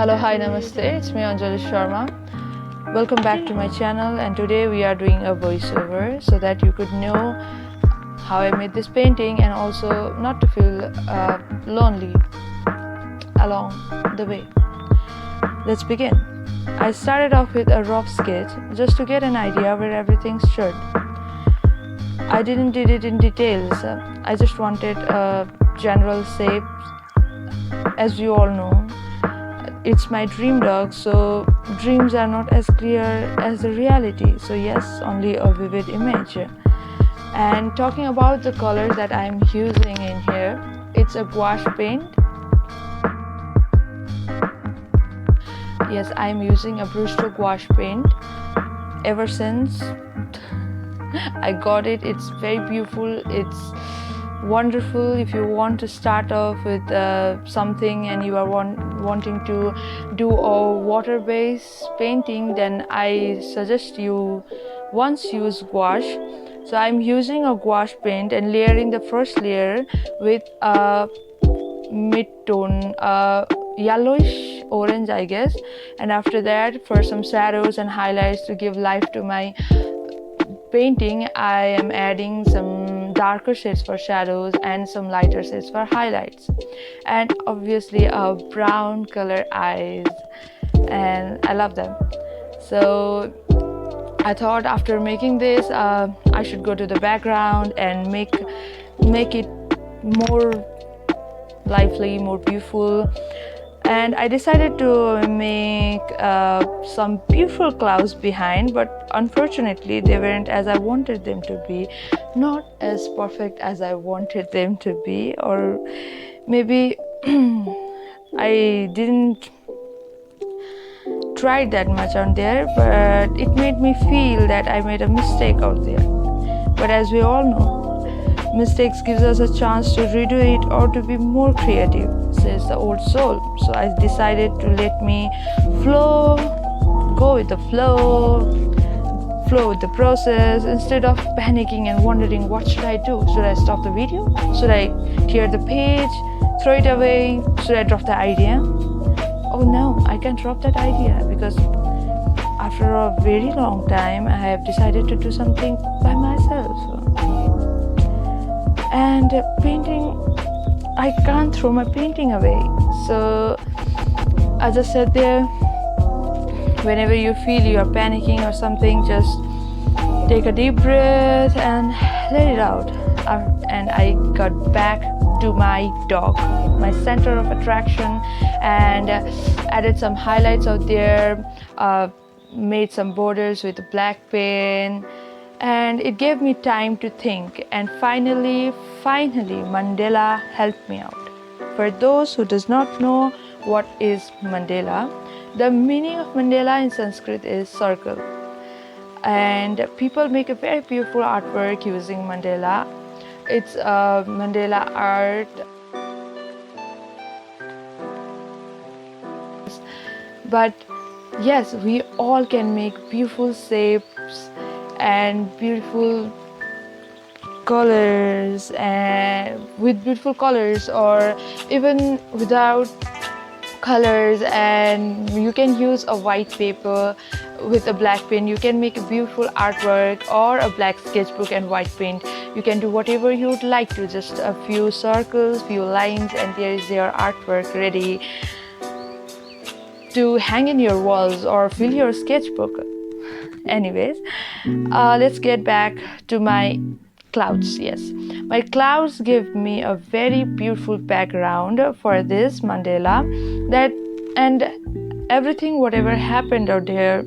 Hello, hi, namaste. It's me, Anjali Sharma. Welcome back to my channel, and today we are doing a voiceover so that you could know how I made this painting and also not to feel lonely along the way. Let's begin. I started off with a rough sketch just to get an idea where everything should. I didn't did it in details. I just wanted a general shape. As you all know, it's my dream dog, so dreams are not as clear as the reality. So yes, only a vivid image. And talking about the colors that I'm using in here, it's a gouache paint. Yes, I'm using a Bristol gouache paint. Ever since I got it, it's very beautiful. It's wonderful. If you want to start off with something and you are wanting to do a water-based painting, then I suggest you once use gouache. So I'm using a gouache paint and layering the first layer with a mid-tone yellowish orange, I guess, and after that, for some shadows and highlights to give life to my painting, I am adding some darker shades for shadows and some lighter shades for highlights, and obviously a brown color eyes, and I love them. So I thought after making this I should go to the background and make it more lively, more beautiful. And I decided to make some beautiful clouds behind, but unfortunately they weren't as I wanted them to be, not as perfect as I wanted them to be, or maybe I didn't try that much on there, but it made me feel that I made a mistake out there. But as we all know, mistakes gives us a chance to redo it or to be more creative, says the old soul. So I decided to let me go with the flow with the process, instead of panicking and wondering what should I do. Should I stop the video? Should I tear the page, throw it away? Should I drop the idea? Oh no, I can't drop that idea, because after a very long time I have decided to do something by myself. And painting, I can't throw my painting away. So as I said there, whenever you feel you are panicking or something, just take a deep breath and let it out. And I got back to my dog, my center of attraction, and added some highlights out there, made some borders with a black pen, and it gave me time to think. And finally mandala helped me out. For those who does not know what is mandala, the meaning of mandala in Sanskrit is circle, and people make a very beautiful artwork using mandala. It's a mandala art, but yes, we all can make beautiful shapes and beautiful colors, and with beautiful colors, or even without colors. And you can use a white paper with a black pen. You can make a beautiful artwork, or a black sketchbook and white paint. You can do whatever you would like to, just a few circles, few lines, and there is your artwork ready to hang in your walls or fill your sketchbook. Anyways, let's get back to my clouds. Yes, my clouds give me a very beautiful background for this mandala, that and everything whatever happened out there,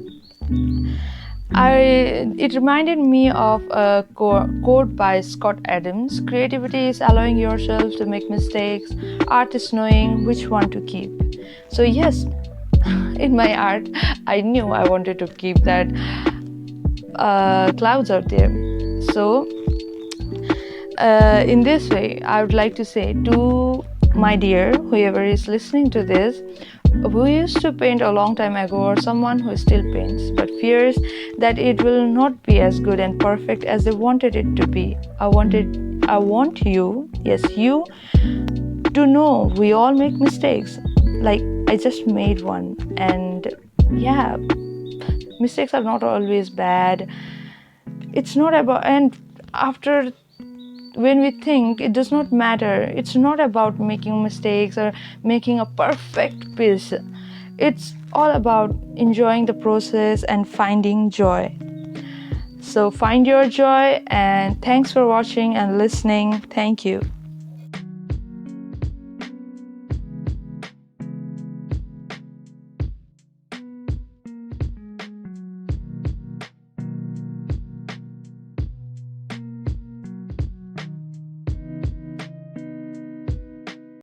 it reminded me of a quote by Scott Adams: creativity is allowing yourself to make mistakes, art is knowing which one to keep. So yes, in my art I knew I wanted to keep that clouds out there. So in this way, I would like to say to my dear, whoever is listening to this, who used to paint a long time ago, or someone who still paints but fears that it will not be as good and perfect as they wanted it to be, I want you, yes, you, to know we all make mistakes. Like I I just made one. And yeah, mistakes are not always bad. It's not about, and after, when we think, it does not matter. It's not about making mistakes or making a perfect piece. It's all about enjoying the process and finding joy. So find your joy, and thanks for watching and listening. Thank you.